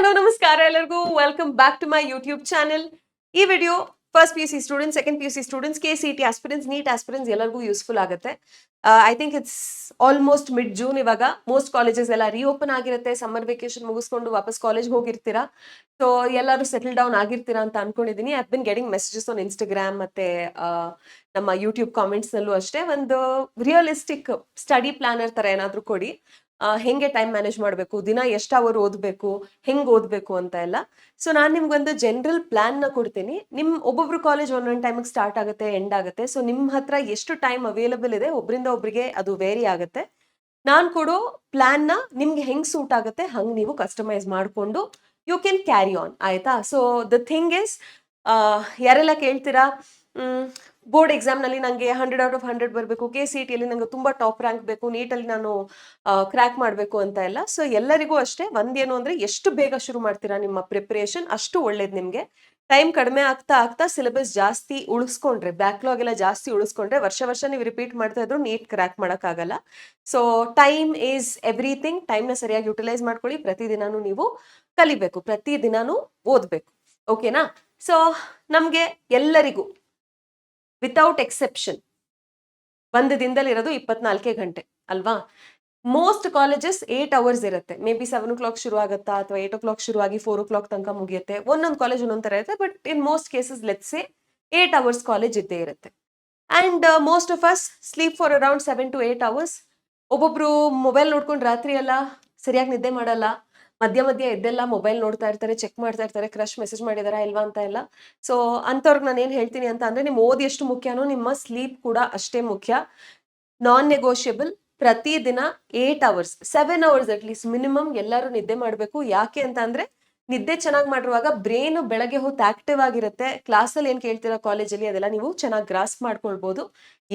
Hello ನಮಸ್ಕಾರ ಎಲ್ಲರಿಗೂ welcome back to my YouTube channel. ಈ video first P U C students, second P U C students, KCET aspirants, NEET aspirants ಎಲ್ಲರಿಗೂ useful ಆಗುತ್ತೆ. I think it's almost mid June. ಇವಾಗ most colleges ಎಲ್ಲ reopen ಆಗಿರುತ್ತೆ. Summer vacation ಮುಗಿಸ್ಕೊಂಡು ವಾಪಸ್ ಕಾಲೇಜ್ಗೆ ಹೋಗಿರ್ತೀರಾ. ಸೊ ಎಲ್ಲರೂ ಸೆಟಲ್ ಡೌನ್ ಆಗಿರ್ತೀರಾ ಅಂತ ಅನ್ಕೊಂಡಿದ್ದೀನಿ. I been getting messages on Instagram ಮತ್ತೆ ನಮ್ಮ ಯೂಟ್ಯೂಬ್ ಕಾಮೆಂಟ್ಸ್ ನಲ್ಲೂ ಅಷ್ಟೇ. ಒಂದು ರಿಯಲಿಸ್ಟಿಕ್ ಸ್ಟಡಿ ಪ್ಲಾನರ್ ತರ ಏನಾದ್ರು ಕೊಡಿ. ಹೆಂಗೆ ಟೈಮ್ ಮ್ಯಾನೇಜ್ ಮಾಡಬೇಕು, ದಿನ ಎಷ್ಟು ಅವರ್ ಓದಬೇಕು, ಹೆಂಗ್ ಓದಬೇಕು ಅಂತ ಎಲ್ಲ. ಸೊ ನಾನು ನಿಮ್ಗೊಂದು ಜನರಲ್ ಪ್ಲಾನ್ ನ ಕೊಡ್ತೀನಿ. ಒಬ್ಬೊಬ್ರು ಕಾಲೇಜ್ ಒಂದೊಂದು ಟೈಮಿಗೆ ಸ್ಟಾರ್ಟ್ ಆಗುತ್ತೆ, ಎಂಡ್ ಆಗುತ್ತೆ. ಸೊ ನಿಮ್ಮ ಹತ್ರ ಎಷ್ಟು ಟೈಮ್ ಅವೈಲಬಲ್ ಇದೆ, ಒಬ್ಬರಿಂದ ಒಬ್ಬರಿಗೆ ಅದು ವೇರಿ ಆಗುತ್ತೆ. ನಾನು ಕೊಡೋ ಪ್ಲಾನ್ ನ ನಿಮ್ಗೆ ಹೆಂಗ್ ಸೂಟ್ ಆಗುತ್ತೆ ಹಂಗ್ ನೀವು ಕಸ್ಟಮೈಸ್ ಮಾಡಿಕೊಂಡು ಯು ಕ್ಯಾನ್ ಕ್ಯಾರಿ ಆನ್, ಆಯ್ತಾ? ಸೊ ದ ಥಿಂಗ್ ಇಸ್, ಯಾರೆಲ್ಲ ಕೇಳ್ತೀರಾ ಬೋರ್ಡ್ ಎಕ್ಸಾಮ್ ನಲ್ಲಿ ನಂಗೆ 100/100 ಬರಬೇಕು, KCET ಅಲ್ಲಿ ನಂಗೆ ತುಂಬಾ ಟಾಪ್ ರ್ಯಾಂಕ್ ಬೇಕು, ನೀಟಲ್ಲಿ ನಾನು ಕ್ರ್ಯಾಕ್ ಮಾಡಬೇಕು ಅಂತ ಎಲ್ಲ. ಸೊ ಎಲ್ಲರಿಗೂ ಅಷ್ಟೇ ಒಂದೇನು ಅಂದ್ರೆ, ಎಷ್ಟು ಬೇಗ ಶುರು ಮಾಡ್ತೀರಾ ನಿಮ್ಮ ಪ್ರಿಪರೇಷನ್ ಅಷ್ಟು ಒಳ್ಳೇದು ನಿಮ್ಗೆ. ಟೈಮ್ ಕಡಿಮೆ ಆಗ್ತಾ ಆಗ್ತಾ ಸಿಲೆಬಸ್ ಜಾಸ್ತಿ ಉಳಿಸ್ಕೊಂಡ್ರೆ, ಬ್ಯಾಕ್ಲಾಗ್ ಎಲ್ಲ ಜಾಸ್ತಿ ಉಳಿಸ್ಕೊಂಡ್ರೆ ವರ್ಷ ನೀವು ರಿಪೀಟ್ ಮಾಡ್ತಾ ಇದ್ರು ನೀಟ್ ಕ್ರ್ಯಾಕ್ ಮಾಡೋಕ್ಕಾಗಲ್ಲ. So time is everything. ಟೈಮ್ನ ಸರಿಯಾಗಿ ಯುಟಿಲೈಸ್ ಮಾಡ್ಕೊಳ್ಳಿ. ಪ್ರತಿದಿನಾನು ನೀವು ಕಲಿಬೇಕು, ಪ್ರತಿದಿನಾನು ಓದ್ಬೇಕು. ಓಕೆನಾ? ಸೊ ನಮ್ಗೆ ಎಲ್ಲರಿಗೂ ವಿತೌಟ್ ಎಕ್ಸೆಪ್ಷನ್ ಒಂದು ದಿನದಲ್ಲಿ ಇರೋದು 24 ಗಂಟೆ ಅಲ್ವಾ? ಮೋಸ್ಟ್ ಕಾಲೇಜಸ್ 8 ಅವರ್ಸ್ ಇರುತ್ತೆ. ಮೇ ಬಿ 7 o'clock ಶುರು ಆಗುತ್ತಾ, ಅಥವಾ 8 o'clock ಶುರು ಆಗಿ 4 o'clock ತನಕ ಮುಗಿಯುತ್ತೆ. ಒಂದೊಂದು ಕಾಲೇಜ್ ಒಂದೊಂದು ತರ ಇರುತ್ತೆ. But in most cases let's say 8 hours college ಇದ್ದೇ ಇರುತ್ತೆ. And most of us sleep for around 7 to 8 hours. ಒಬ್ಬೊಬ್ರು ಮೊಬೈಲ್ ನೋಡ್ಕೊಂಡು ರಾತ್ರಿ ಎಲ್ಲ ಸರಿಯಾಗಿ ನಿದ್ದೆ ಮಾಡಲ್ಲ. ಮಧ್ಯ ಎದ್ದೆಲ್ಲ ಮೊಬೈಲ್ ನೋಡ್ತಾ ಇರ್ತಾರೆ, ಚೆಕ್ ಮಾಡ್ತಾ ಇರ್ತಾರೆ, ಕ್ರಶ್ ಮೆಸೇಜ್ ಮಾಡಿದಾರಾ ಇಲ್ವಾ ಅಂತ ಎಲ್ಲ. ಸೊ ಅಂಥವ್ರಿಗೆ ನಾನು ಏನ್ ಹೇಳ್ತೀನಿ ಅಂತ ಅಂದ್ರೆ, ನಿಮ್ಮ ಓದಿ ಎಷ್ಟು ಮುಖ್ಯನೋ ನಿಮ್ಮ ಸ್ಲೀಪ್ ಕೂಡ ಅಷ್ಟೇ ಮುಖ್ಯ. Non negotiable. ಪ್ರತಿದಿನ 8 hours, 7 hours at least minimum ಎಲ್ಲರೂ ನಿದ್ದೆ ಮಾಡಬೇಕು. ಯಾಕೆ ಅಂತ ಅಂದ್ರೆ, ನಿದ್ದೆ ಚೆನ್ನಾಗಿ ಮಾಡಿರುವಾಗ ಬ್ರೈನ್ ಬೆಳಗ್ಗೆ ಹೊತ್ತು ಆಕ್ಟಿವ್ ಆಗಿರುತ್ತೆ. ಕ್ಲಾಸಲ್ಲಿ ಏನ್ ಕೇಳ್ತೀರಾ ಕಾಲೇಜಲ್ಲಿ ಅದೆಲ್ಲ ನೀವು ಚೆನ್ನಾಗಿ ಗ್ರಾಸ್ ಮಾಡ್ಕೊಳ್ಬಹುದು.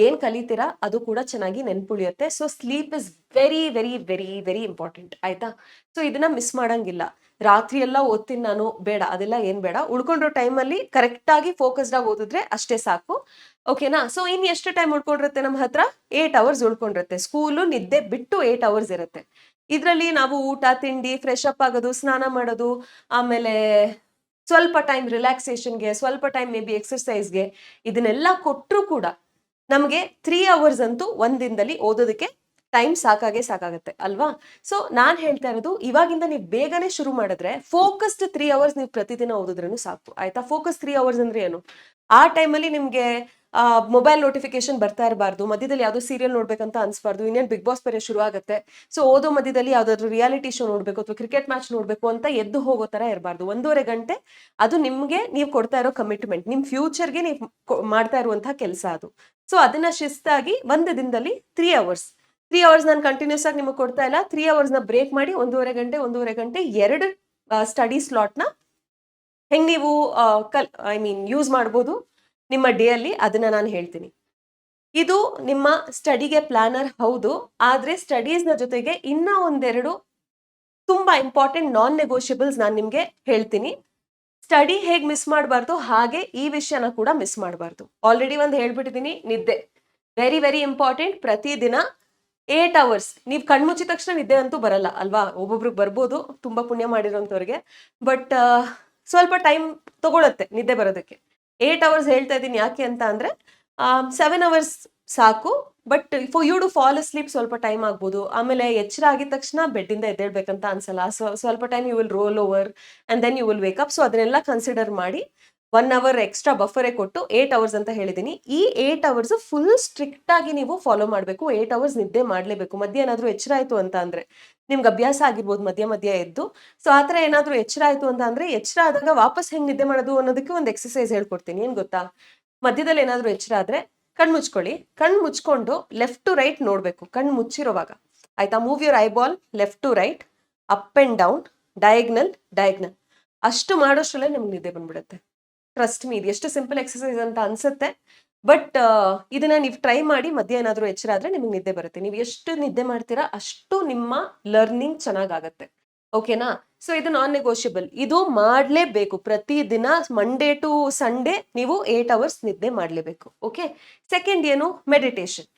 ಏನ್ ಕಲಿತೀರಾ ಅದು ಕೂಡ ಚೆನ್ನಾಗಿ ನೆನ್ಪುಳಿಯುತ್ತೆ. So sleep is very very very very important, ಆಯ್ತಾ? ಸೊ ಇದನ್ನ ಮಿಸ್ ಮಾಡಂಗಿಲ್ಲ. ರಾತ್ರಿ ಎಲ್ಲ ಓದ್ತೀನಿ ನಾನು, ಬೇಡ, ಅದೆಲ್ಲ ಏನ್ ಬೇಡ. ಉಳ್ಕೊಂಡಿರೋ ಟೈಮಲ್ಲಿ ಕರೆಕ್ಟ್ ಆಗಿ ಫೋಕಸ್ಡ್ ಆಗಿ ಓದಿದ್ರೆ ಅಷ್ಟೇ ಸಾಕು. ಓಕೆನಾ? ಸೊ ಇನ್ ಎಷ್ಟು ಟೈಮ್ ಉಳ್ಕೊಂಡಿರುತ್ತೆ ನಮ್ಮ ಹತ್ರ? 8 ಅವರ್ಸ್ ಉಳ್ಕೊಂಡಿರುತ್ತೆ. ಸ್ಕೂಲು ನಿದ್ದೆ ಬಿಟ್ಟು 8 ಅವರ್ಸ್ ಇರುತ್ತೆ. ಇದ್ರಲ್ಲಿ ನಾವು ಊಟ ತಿಂಡಿ, ಫ್ರೆಶ್ ಅಪ್ ಆಗೋದು, ಸ್ನಾನ ಮಾಡೋದು, ಆಮೇಲೆ ಸ್ವಲ್ಪ ಟೈಮ್ ರಿಲ್ಯಾಕ್ಸೇಷನ್ಗೆ, ಸ್ವಲ್ಪ ಟೈಮ್ ಮೇ ಬಿ ಎಕ್ಸರ್ಸೈಸ್ಗೆ, ಇದನ್ನೆಲ್ಲ ಕೊಟ್ಟರು ಕೂಡ ನಮಗೆ 3 ಅವರ್ಸ್ ಅಂತೂ ಒಂದಿನದಲ್ಲಿ ಓದೋದಕ್ಕೆ ಟೈಮ್ ಸಾಕಾಗತ್ತೆ ಅಲ್ವಾ? ಸೊ ನಾನ್ ಹೇಳ್ತಾ ಇರೋದು, ಇವಾಗಿಂದ ನೀವು ಬೇಗನೆ ಶುರು ಮಾಡಿದ್ರೆ ಫೋಕಸ್ಡ್ 3 ಅವರ್ಸ್ ನೀವು ಪ್ರತಿದಿನ ಓದಿದ್ರೂ ಸಾಕು, ಆಯ್ತಾ? ಫೋಕಸ್ 3 ಅವರ್ಸ್ ಅಂದ್ರೆ ಏನು? ಆ ಟೈಮಲ್ಲಿ ನಿಮ್ಗೆ ಮೊಬೈಲ್ ನೋಟಿಫಿಕೇಶನ್ ಬರ್ತಾ ಇರಬಾರ್ದು, ಮಧ್ಯದಲ್ಲಿ ಯಾವ್ದೋ ಸೀರಿಯಲ್ ನೋಡ್ಬೇಕಂತ ಅನ್ಸ್ಬಾರ್ದು, ಇನ್ನೇನ್ ಬಿಗ್ ಬಾಸ್ ಬೇರೆ ಶುರು ಆಗುತ್ತೆ. ಸೊ ಓದೋ ಮಧ್ಯದಲ್ಲಿ ಯಾವ್ದಾದ್ರು ರಿಯಾಲಿಟಿ ಶೋ ನೋಡ್ಬೇಕು ಅಥವಾ ಕ್ರಿಕೆಟ್ ಮ್ಯಾಚ್ ನೋಡ್ಬೇಕು ಅಂತ ಎದ್ದು ಹೋಗೋ ತರ ಇರಬಾರ್ದು. 1.5 ಗಂಟೆ ಅದು ನಿಮ್ಗೆ ನೀವು ಕೊಡ್ತಾ ಇರೋ ಕಮಿಟ್ಮೆಂಟ್, ನಿಮ್ ಫ್ಯೂಚರ್ಗೆ ನೀವು ಮಾಡ್ತಾ ಇರುವಂತಹ ಕೆಲಸ ಅದು. ಸೊ ಅದನ್ನ ಶಿಸ್ತಾಗಿ ಒಂದು ದಿನದಲ್ಲಿ 3 ಅವರ್ಸ್, 3 ಅವರ್ಸ್ ನಾನು ಕಂಟಿನ್ಯೂಸ್ ಆಗಿ ನಿಮಗೆ ಕೊಡ್ತಾ ಇಲ್ಲ. 3 ಅವರ್ಸ್ ನ ಬ್ರೇಕ್ ಮಾಡಿ 1.5 ಗಂಟೆ 2 ಸ್ಟಡಿ ಸ್ಲಾಟ್ ನ ಹೆಂಗ್ ನೀವು ಯೂಸ್ ಮಾಡ್ಬೋದು ನಿಮ್ಮ ಡೇ ಅಲ್ಲಿ, ಅದನ್ನ ನಾನು ಹೇಳ್ತೀನಿ. ಇದು ನಿಮ್ಮ ಸ್ಟಡಿಗೆ ಪ್ಲಾನರ್ ಹೌದು, ಆದ್ರೆ ಸ್ಟಡೀಸ್ ನ ಜೊತೆಗೆ ಇನ್ನ ಒಂದೆರಡು ತುಂಬಾ ಇಂಪಾರ್ಟೆಂಟ್ ನಾನ್ ನೆಗೋಷಿಯಬಲ್ಸ್ ನಾನು ನಿಮ್ಗೆ ಹೇಳ್ತೀನಿ. ಸ್ಟಡಿ ಹೇಗ್ ಮಿಸ್ ಮಾಡಬಾರ್ದು, ಹಾಗೆ ಈ ವಿಷಯನ ಕೂಡ ಮಿಸ್ ಮಾಡಬಾರ್ದು. ಆಲ್ರೆಡಿ ಒಂದು ಹೇಳ್ಬಿಟ್ಟಿದ್ದೀನಿ, ನಿದ್ದೆ ವೆರಿ ವೆರಿ ಇಂಪಾರ್ಟೆಂಟ್. ಪ್ರತಿದಿನ 8 ಅವರ್ಸ್. ನೀವು ಕಣ್ಮುಚ್ಚಿದ ತಕ್ಷಣ ನಿದ್ದೆ ಅಂತೂ ಬರಲ್ಲ ಅಲ್ವಾ? ಒಬ್ಬೊಬ್ರಿಗೆ ಬರ್ಬೋದು, ತುಂಬಾ ಪುಣ್ಯ ಮಾಡಿರೋಂಥವ್ರಿಗೆ. ಬಟ್ ಸ್ವಲ್ಪ ಟೈಮ್ ತಗೊಳತ್ತೆ ನಿದ್ದೆ ಬರೋದಕ್ಕೆ. 8 ಅವರ್ಸ್ ಹೇಳ್ತಾ ಇದ್ದೀನಿ ಯಾಕೆ ಅಂತ ಅಂದ್ರೆ, 7 ಅವರ್ಸ್ ಸಾಕು. But for you to fall sleep ಸ್ವಲ್ಪ ಟೈಮ್ ಆಗ್ಬೋದು. ಆಮೇಲೆ ಎಚ್ಚರ ಆಗಿದ ತಕ್ಷಣ ಬೆಡ್ಡಿಂದ ಎದ್ದೇಳ್ಬೇಕಂತ ಅನ್ಸಲ್ಲ. ಸ್ವಲ್ಪ time you will roll over and then you will wake up. So ಅದನ್ನೆಲ್ಲ ಕನ್ಸಿಡರ್ ಮಾಡಿ 1 ಅವರ್ ಎಕ್ಸ್ಟ್ರಾ ಬಫರೇ ಕೊಟ್ಟು 8 ಅವರ್ಸ್ ಅಂತ ಹೇಳಿದ್ದೀನಿ. ಈ 8 ಅವರ್ಸ್ ಫುಲ್ ಸ್ಟ್ರಿಕ್ಟ್ ಆಗಿ ನೀವು ಫಾಲೋ ಮಾಡಬೇಕು. 8 ಅವರ್ಸ್ ನಿದ್ದೆ ಮಾಡಲೇಬೇಕು. ಮಧ್ಯೆ ಏನಾದರೂ ಎಚ್ಚರ ಆಯ್ತು ಅಂತ ಅಂದ್ರೆ, ನಿಮ್ಗೆ ಅಭ್ಯಾಸ ಆಗಿರ್ಬೋದು ಮಧ್ಯ ಎದ್ದು. ಸೊ ಆ ಥರ ಏನಾದರೂ ಎಚ್ಚರ ಆಯ್ತು ಅಂತ ಅಂದ್ರೆ, ಎಚ್ಚರ ಆದಾಗ ವಾಪಸ್ ಹೆಂಗ್ ನಿದ್ದೆ ಮಾಡೋದು ಅನ್ನೋದಕ್ಕೆ ಒಂದು ಎಕ್ಸರ್ಸೈಸ್ ಹೇಳ್ಕೊಡ್ತೀನಿ. ಏನ್ ಗೊತ್ತಾ? ಮಧ್ಯದಲ್ಲಿ ಏನಾದರೂ ಎಚ್ಚರ ಆದ್ರೆ ಕಣ್ ಮುಚ್ಕೊಳ್ಳಿ. ಕಣ್ ಮುಚ್ಕೊಂಡು ಲೆಫ್ಟ್ ಟು ರೈಟ್ ನೋಡ್ಬೇಕು, ಕಣ್ ಮುಚ್ಚಿರೋವಾಗ, ಆಯ್ತಾ? Move your eyeball left to right, up and down, diagonal. ಅಷ್ಟು ಮಾಡೋಷ್ರಲ್ಲೇ ನಿಮ್ಗೆ ನಿದ್ದೆ ಬಂದ್ಬಿಡುತ್ತೆ. ಟ್ರಸ್ಟ್ ಮೀ, ಇದು ಎಷ್ಟು ಸಿಂಪಲ್ ಎಕ್ಸರ್ಸೈಸ್ ಅಂತ ಅನ್ಸುತ್ತೆ. ಬಟ್ ಇದನ್ನ ನೀವು ಟ್ರೈ ಮಾಡಿ. ಮಧ್ಯ ಏನಾದರೂ ಎಚ್ಚರ ಆದ್ರೆ ನಿಮ್ಗೆ ನಿದ್ದೆ ಬರುತ್ತೆ. ನೀವು ಎಷ್ಟು ನಿದ್ದೆ ಮಾಡ್ತೀರಾ ಅಷ್ಟು ನಿಮ್ಮ ಲರ್ನಿಂಗ್ ಚೆನ್ನಾಗಾಗತ್ತೆ. ಓಕೆನಾ? ಸೊ ಇದು ನಾನ್ ನೆಗೋಷಿಯಬಲ್. ಇದು ಮಾಡ್ಲೇಬೇಕು. ಪ್ರತಿದಿನ ಮಂಡೇ ಟು ಸಂಡೇ ನೀವು 8 ಅವರ್ಸ್ ನಿದ್ದೆ ಮಾಡ್ಲೇಬೇಕು. ಓಕೆ? ಸೆಕೆಂಡ್ ಏನು? ಮೆಡಿಟೇಷನ್.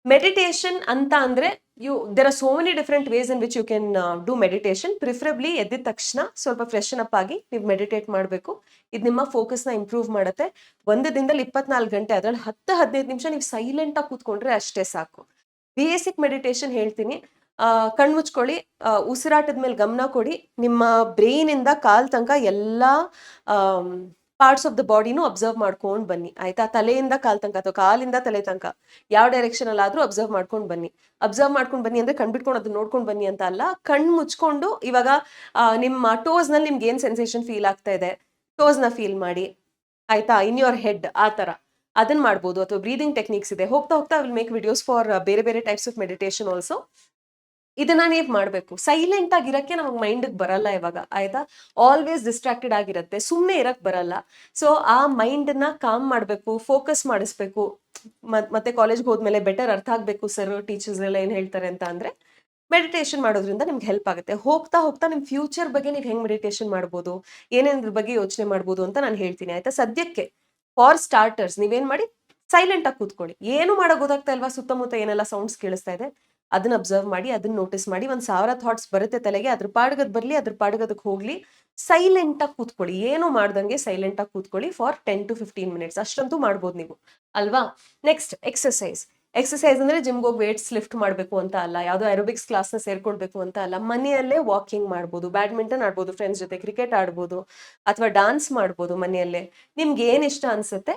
ಮೆಡಿಟೇಷನ್ ಅಂತ ಅಂದ್ರೆ there are so many different ways in which you can do meditation. Preferably ಎದ್ದಿದ ತಕ್ಷಣ ಸ್ವಲ್ಪ ಫ್ರೆಶನ್ ಅಪ್ ಆಗಿ ನೀವು ಮೆಡಿಟೇಟ್ ಮಾಡಬೇಕು. ಇದು ನಿಮ್ಮ ಫೋಕಸ್ನ ಇಂಪ್ರೂವ್ ಮಾಡುತ್ತೆ. ಒಂದು ದಿನದಲ್ಲಿ 24 ಗಂಟೆ ಅದ್ರಲ್ಲಿ 10-15 ನಿಮಿಷ ನೀವು ಸೈಲೆಂಟ್ ಆಗಿ ಕೂತ್ಕೊಂಡ್ರೆ ಅಷ್ಟೇ ಸಾಕು. ಬೇಸಿಕ್ ಮೆಡಿಟೇಷನ್ ಹೇಳ್ತೀನಿ. ಕಣ್ಮುಚ್ಕೊಳ್ಳಿ, ಉಸಿರಾಟದ ಮೇಲೆ ಗಮನ ಕೊಡಿ. ನಿಮ್ಮ ಬ್ರೈನ್ ಇಂದ ಕಾಲ್ ತನಕ ಎಲ್ಲಾ ಪಾರ್ಟ್ಸ್ ಆಫ್ ದ ಬಾಡಿನೂ ಅಬ್ಸರ್ವ್ ಮಾಡ್ಕೊಂಡು ಬನ್ನಿ, ಆಯ್ತಾ? ತಲೆಯಿಂದ ಕಾಲ್ ತನಕ ಅಥವಾ ಕಾಲಿಂದ ತಲೆ ತನಕ ಯಾವ ಡೈರೆಕ್ಷನ್ ಅಲ್ಲಿ ಆದ್ರೂ ಅಬ್ಸರ್ವ್ ಮಾಡ್ಕೊಂಡು ಬನ್ನಿ. ಅಬ್ಸರ್ವ್ ಮಾಡ್ಕೊಂಡು ಬನ್ನಿ ಅಂದ್ರೆ ಕಣ್ಬಿಟ್ಕೊಂಡು ಅದನ್ನ ನೋಡ್ಕೊಂಡು ಬನ್ನಿ ಅಂತ ಅಲ್ಲ. ಕಣ್ ಮುಚ್ಕೊಂಡು ಇವಾಗ ನಿಮ್ಮ ಟೋಸ್ ನಲ್ಲಿ ನಿಮ್ಗೆ ಏನ್ ಸೆನ್ಸೇಷನ್ ಫೀಲ್ ಆಗ್ತಾ ಇದೆ, ಟೋಸ್ ನ ಫೀಲ್ ಮಾಡಿ, ಆಯ್ತಾ? ಇನ್ ಯೋರ್ ಹೆಡ್ ಆ ತರ ಅದನ್ನ ಮಾಡ್ಬೋದು. ಅಥವಾ ಬ್ರೀದಿಂಗ್ ಟೆಕ್ನಿಕ್ಸ್ ಇದೆ, ಹೋಗ್ತಾ ಹೋಗ್ತಾ ವಿಲ್ ಮೇಕ್ ವಿಡಿಯೋಸ್ ಫಾರ್ ಬೇರೆ ಬೇರೆ ಟೈಪ್ಸ್ ಆಫ್ ಮೆಡಿಟೇಷನ್ ಆಲ್ಸೋ. ಇದನ್ನ ನೀವ್ ಮಾಡ್ಬೇಕು. ಸೈಲೆಂಟ್ ಆಗಿರಕ್ಕೆ ನಮಗ್ ಮೈಂಡ್ ಬರಲ್ಲ ಇವಾಗ, ಆಯ್ತಾ? ಆಲ್ವೇಸ್ ಡಿಸ್ಟ್ರಾಕ್ಟೆಡ್ ಆಗಿರತ್ತೆ, ಸುಮ್ನೆ ಇರಕ್ ಬರಲ್ಲ. ಸೊ ಆ ಮೈಂಡ್ ನ ಕಾಮ್ ಮಾಡ್ಬೇಕು, ಫೋಕಸ್ ಮಾಡಿಸ್ಬೇಕು. ಮತ್ತೆ ಕಾಲೇಜ್ಗೆ ಹೋದ್ಮೇಲೆ ಬೆಟರ್ ಅರ್ಥ ಆಗ್ಬೇಕು ಸರ್ ಟೀಚರ್ಸ್ ಎಲ್ಲ ಏನ್ ಹೇಳ್ತಾರೆ ಅಂತ ಅಂದ್ರೆ ಮೆಡಿಟೇಷನ್ ಮಾಡೋದ್ರಿಂದ ನಿಮ್ಗೆ ಹೆಲ್ಪ್ ಆಗುತ್ತೆ. ಹೋಗ್ತಾ ಹೋಗ್ತಾ ನಿಮ್ ಫ್ಯೂಚರ್ ಬಗ್ಗೆ ನೀವು ಹೆಂಗ್ ಮೆಡಿಟೇಷನ್ ಮಾಡ್ಬೋದು, ಏನೇನ್ರ ಬಗ್ಗೆ ಯೋಚನೆ ಮಾಡ್ಬೋದು ಅಂತ ನಾನು ಹೇಳ್ತೀನಿ, ಆಯ್ತಾ? ಸದ್ಯಕ್ಕೆ ಫಾರ್ ಸ್ಟಾರ್ಟರ್ಸ್ ನೀವೇನ್ ಮಾಡಿ, ಸೈಲೆಂಟ್ ಆಗಿ ಕೂತ್ಕೊಳ್ಳಿ. ಏನು ಮಾಡೋ ಗೊತ್ತಾಗ್ತಾ ಇಲ್ವಾ? ಸುತ್ತಮುತ್ತ ಏನೆಲ್ಲ ಸೌಂಡ್ಸ್ ಕೇಳಿಸ್ತಾ ಇದೆ ಅದನ್ನ ಅಬ್ಸರ್ವ್ ಮಾಡಿ, ಅದನ್ನ ನೋಟಿಸ್ ಮಾಡಿ. 1000 ಥಾಟ್ಸ್ ಬರುತ್ತೆ ತಲೆಗೆ, ಅದ್ರ ಪಾಡ್ಗದ್ ಬರ್ಲಿ, ಅದ್ರ ಪಾಡ್ಗದಕ್ಕೆ ಹೋಗ್ಲಿ. ಸೈಲೆಂಟ್ ಆಗಿ ಕೂತ್ಕೊಳ್ಳಿ, ಏನು ಮಾಡ್ದಂಗೆ ಸೈಲೆಂಟ್ ಆಗಿ ಕೂತ್ಕೊಳ್ಳಿ ಫಾರ್ 10-15 ಮಿನಿಟ್ಸ್. ಅಷ್ಟಂತೂ ಮಾಡ್ಬೋದು ನೀವು, ಅಲ್ವಾ? Next exercise. ಎಕ್ಸರ್ಸೈಸ್ ಅಂದ್ರೆ ಜಿಮ್ಗೆ ಹೋಗಿ ವೇಟ್ಸ್ ಲಿಫ್ಟ್ ಮಾಡಬೇಕು ಅಂತ ಅಲ್ಲ, ಯಾವ್ದೋ ಏರೋಬಿಕ್ಸ್ ಕ್ಲಾಸ್ ನ ಸೇರ್ಕೊಳ್ಬೇಕು ಅಂತ ಅಲ್ಲ. ಮನೆಯಲ್ಲೇ ವಾಕಿಂಗ್ ಮಾಡ್ಬೋದು, ಬ್ಯಾಡ್ಮಿಂಟನ್ ಆಡ್ಬೋದು, ಫ್ರೆಂಡ್ಸ್ ಜೊತೆ ಕ್ರಿಕೆಟ್ ಆಡ್ಬೋದು, ಅಥವಾ ಡಾನ್ಸ್ ಮಾಡ್ಬೋದು ಮನೆಯಲ್ಲೇ. ನಿಮ್ಗೆ ಏನ್ ಇಷ್ಟ ಅನ್ಸುತ್ತೆ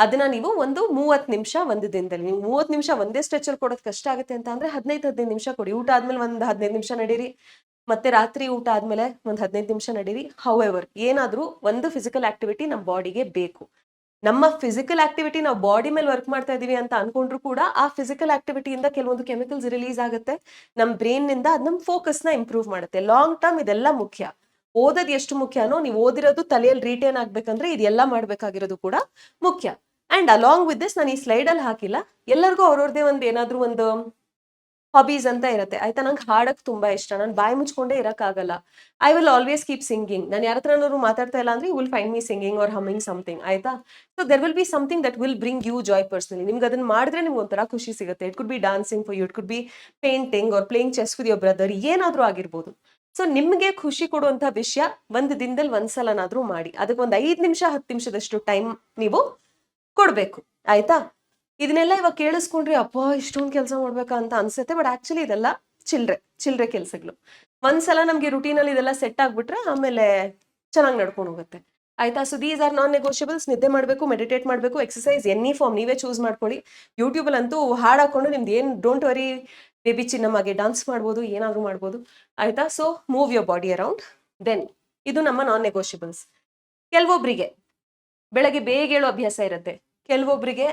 ಅದನ್ನ ನೀವು ಒಂದು 30 ನಿಮಿಷ ಒಂದು ದಿನದಲ್ಲಿ, ನೀವು 30 ನಿಮಿಷ ಒಂದೇ ಸ್ಟ್ರೆಚ್ ಅಲ್ಲಿ ಕೊಡೋದು ಕಷ್ಟ ಆಗುತ್ತೆ ಅಂತ ಅಂದ್ರೆ 15 ನಿಮಿಷ ಕೊಡಿ. ಊಟ ಆದ್ಮೇಲೆ ಒಂದು 15 ನಿಮಿಷ ನಡೀರಿ, ಮತ್ತೆ ರಾತ್ರಿ ಊಟ ಆದ್ಮೇಲೆ ಒಂದು 15 ನಿಮಿಷ ನಡೀರಿ. ಹೌಎವರ್ ಏನಾದ್ರೂ ಒಂದು ಫಿಸಿಕಲ್ ಆಕ್ಟಿವಿಟಿ ನಮ್ಮ ಬಾಡಿಗೆ ಬೇಕು. ನಮ್ಮ ಫಿಸಿಕಲ್ ಆಕ್ಟಿವಿಟಿ ನಾವು ಬಾಡಿ ಮೇಲೆ ವರ್ಕ್ ಮಾಡ್ತಾ ಇದೀವಿ ಅಂತ ಅನ್ಕೊಂಡ್ರು ಕೂಡ ಆ ಫಿಸಿಕಲ್ ಆಕ್ಟಿವಿಟಿಯಿಂದ ಕೆಲವೊಂದು ಕೆಮಿಕಲ್ಸ್ ರಿಲೀಸ್ ಆಗುತ್ತೆ ನಮ್ಮ ಬ್ರೈನ್ ನಿಂದ. ಅದು ನಮ್ಮ ಫೋಕಸ್ ನ ಇಂಪ್ರೂವ್ ಮಾಡುತ್ತೆ. ಲಾಂಗ್ ಟರ್ಮ್ ಇದೆಲ್ಲ ಮುಖ್ಯ. ಓದೋದು ಎಷ್ಟು ಮುಖ್ಯನೋ, ನೀವು ಓದಿರೋದು ತಲೆಯಲ್ಲಿ ರಿಟೇನ್ ಆಗ್ಬೇಕಂದ್ರೆ ಇದೆಲ್ಲ ಮಾಡ್ಬೇಕಾಗಿರೋದು ಕೂಡ ಮುಖ್ಯ. ಅಂಡ್ ಅಲಾಂಗ್ ವಿತ್ ದಿಸ್, ನಾನು ಈ ಸ್ಲೈಡ್ ಅಲ್ಲಿ ಹಾಕಿಲ್ಲ, ಎಲ್ಲರಿಗೂ ಅವ್ರವ್ರದೇ ಒಂದು ಏನಾದ್ರೂ ಒಂದು ಹಾಬೀಸ್ ಅಂತ ಇರುತ್ತೆ, ಆಯ್ತಾ? ನಂಗೆ ಹಾಡಕ್ ತುಂಬಾ ಇಷ್ಟ, ನಾನು ಬಾಯಿ ಮುಚ್ಕೊಂಡೇ ಇರಕ್ಕಾಗಲ್ಲ. I will always keep singing. ನಾನು ಯಾರ ಹತ್ರನಾದ್ರು ಮಾತಾಡ್ತಾ ಇಲ್ಲ ಅಂದ್ರೆ you will find me singing or humming something, ಆಯ್ತಾ? So there will be something that will bring you joy personally. ನಿಮ್ಗೆ ಅದನ್ನ ಮಾಡಿದ್ರೆ ನಿಮ್ಗೆ ಒಂಥರ ಖುಷಿ ಸಿಗುತ್ತೆ. It could be dancing for you, it could be painting or playing chess with your brother, ಏನಾದ್ರೂ ಆಗಿರ್ಬೋದು. ಸೊ ನಿಮ್ಗೆ ಖುಷಿ ಕೊಡುವಂತ ವಿಷಯ ಒಂದು ದಿನದಲ್ಲಿ ಒಂದ್ಸಲನಾದ್ರೂ ಮಾಡಿ. ಅದಕ್ಕೆ ಒಂದು 5 ನಿಮಿಷ 10 ನಿಮಿಷದಷ್ಟು ಟೈಮ್ ನೀವು ಕೊಡ್ಬೇಕು, ಆಯ್ತಾ? ಇದನ್ನೆಲ್ಲ ಇವಾಗ ಕೇಳಿಸ್ಕೊಂಡ್ರಿ, ಅಪ್ಪ ಇಷ್ಟೊಂದು ಕೆಲಸ ಮಾಡ್ಬೇಕಾ ಅಂತ ಅನ್ಸುತ್ತೆ. ಬಟ್ ಆಕ್ಚುಲಿ ಇದೆಲ್ಲ ಚಿಲ್ರೆ ಕೆಲಸಗಳು. ಒಂದ್ಸಲ ನಮ್ಗೆ ರುಟೀನ್ ಅಲ್ಲಿ ಇದೆಲ್ಲ ಸೆಟ್ ಆಗ್ಬಿಟ್ರೆ ಆಮೇಲೆ ಚೆನ್ನಾಗಿ ನಡ್ಕೊಂಡು ಹೋಗುತ್ತೆ, ಆಯ್ತಾ? So these are non negotiables. ನಿದ್ದೆ ಮಾಡ್ಬೇಕು, ಮೆಡಿಟೇಟ್ ಮಾಡ್ಬೇಕು, ಎಕ್ಸರ್ಸೈಸ್ ಎನಿ ಫಾರ್ಮ್ ನೀವೇ ಚೂಸ್ ಮಾಡ್ಕೊಳ್ಳಿ. ಯೂಟ್ಯೂಬ್ ಅಲ್ಲಿ ಅಂತೂ ಹಾಡ್ ಹಾಕೊಂಡು ನಿಮ್ದು ಏನ್ ಡೋಂಟ್ ವರಿ ಬೇಬಿ ಚಿನ್ನಮ್ಮಗೆ ಡಾನ್ಸ್ ಮಾಡ್ಬೋದು, ಏನಾದ್ರೂ ಮಾಡ್ಬೋದು, ಆಯ್ತಾ? So move your body around. Then ಇದು ನಮ್ಮ ನಾನ್ ನೆಗೋಷಿಯಬಲ್ಸ್. ಕೆಲವೊಬ್ರಿಗೆ ಬೆಳಗ್ಗೆ ಬೇಗ ಹೇಳೋ ಅಭ್ಯಾಸ ಇರುತ್ತೆ, ಕೆಲವೊಬ್ರಿಗೆ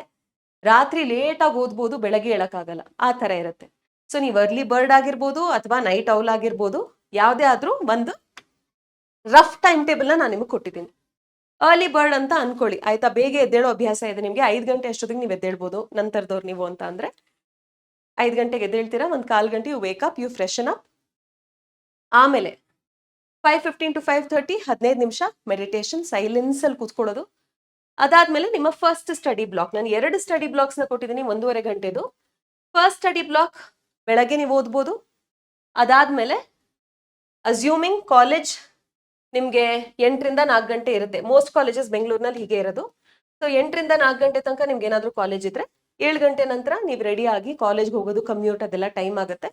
ರಾತ್ರಿ ಲೇಟ್ ಆಗಿ ಓದ್ಬೋದು, ಬೆಳಗ್ಗೆ ಹೇಳಕ್ಕಾಗಲ್ಲ, ಆ ತರ ಇರುತ್ತೆ. ಸೊ ನೀವು ಅರ್ಲಿ ಬರ್ಡ್ ಆಗಿರ್ಬೋದು ಅಥವಾ ನೈಟ್ ಔಲ್ ಆಗಿರ್ಬೋದು, ಯಾವ್ದೇ ಆದ್ರೂ ಒಂದು ರಫ್ ಟೈಮ್ ಟೇಬಲ್ ನ ನಾನು ನಿಮಗೆ ಕೊಟ್ಟಿದ್ದೀನಿ. ಅರ್ಲಿ ಬರ್ಡ್ ಅಂತ ಅನ್ಕೊಳ್ಳಿ, ಆಯ್ತಾ? ಬೇಗ ಎದ್ದೇಳೋ ಅಭ್ಯಾಸ ಇದೆ ನಿಮ್ಗೆ, 5 ಗಂಟೆ ಅಷ್ಟೊತ್ತಿಗೆ ನೀವು ಎದ್ದೇಳ್ಬೋದು ನಂತರದವ್ರು ನೀವು ಅಂತ ಅಂದ್ರೆ 5 ಗಂಟೆಗೆ ಎದ್ದೇಳ್ತೀರಾ, 1/4 ಗಂಟೆ you wake up, you freshen up. ಆಮೇಲೆ 5:15 to 5:30 15 ನಿಮಿಷ ಮೆಡಿಟೇಷನ್, ಸೈಲೆನ್ಸ್ ಅಲ್ಲಿ ಕೂತ್ಕೊಳ್ಳೋದು. ಅದಾದ್ಮೇಲೆ ನಿಮ್ಮ ಫಸ್ಟ್ ಸ್ಟಡಿ ಬ್ಲಾಕ್, ನಾನು 2 ಸ್ಟಡಿ ಬ್ಲಾಕ್ಸ್ ನ ಕೊಟ್ಟಿದ್ದೀನಿ, 1.5 ಗಂಟೆದು. ಫಸ್ಟ್ ಸ್ಟಡಿ ಬ್ಲಾಕ್ ಬೆಳಗ್ಗೆ ನೀವು ಓದ್ಬೋದು. ಅದಾದ್ಮೇಲೆ ಅಸ್ಯೂಮಿಂಗ್ ಕಾಲೇಜ್ ನಿಮ್ಗೆ 8ರಿಂದ 4 ಗಂಟೆ ಇರುತ್ತೆ. ಮೋಸ್ಟ್ ಕಾಲೇಜಸ್ ಬೆಂಗಳೂರಿನಲ್ಲಿ ಹೀಗೆ ಇರೋದು. ಸೊ 8ರಿಂದ 4 ಗಂಟೆ ತನಕ ನಿಮ್ಗೆ ಏನಾದ್ರೂ ಕಾಲೇಜ್ ಇದ್ರೆ 7 ಗಂಟೆ ನಂತರ ನೀವು ರೆಡಿ ಆಗಿ ಕಾಲೇಜ್ಗೆ ಹೋಗೋದು, ಕಮ್ಯೂಟ್ ಅದೆಲ್ಲ ಟೈಮ್ ಆಗುತ್ತೆ.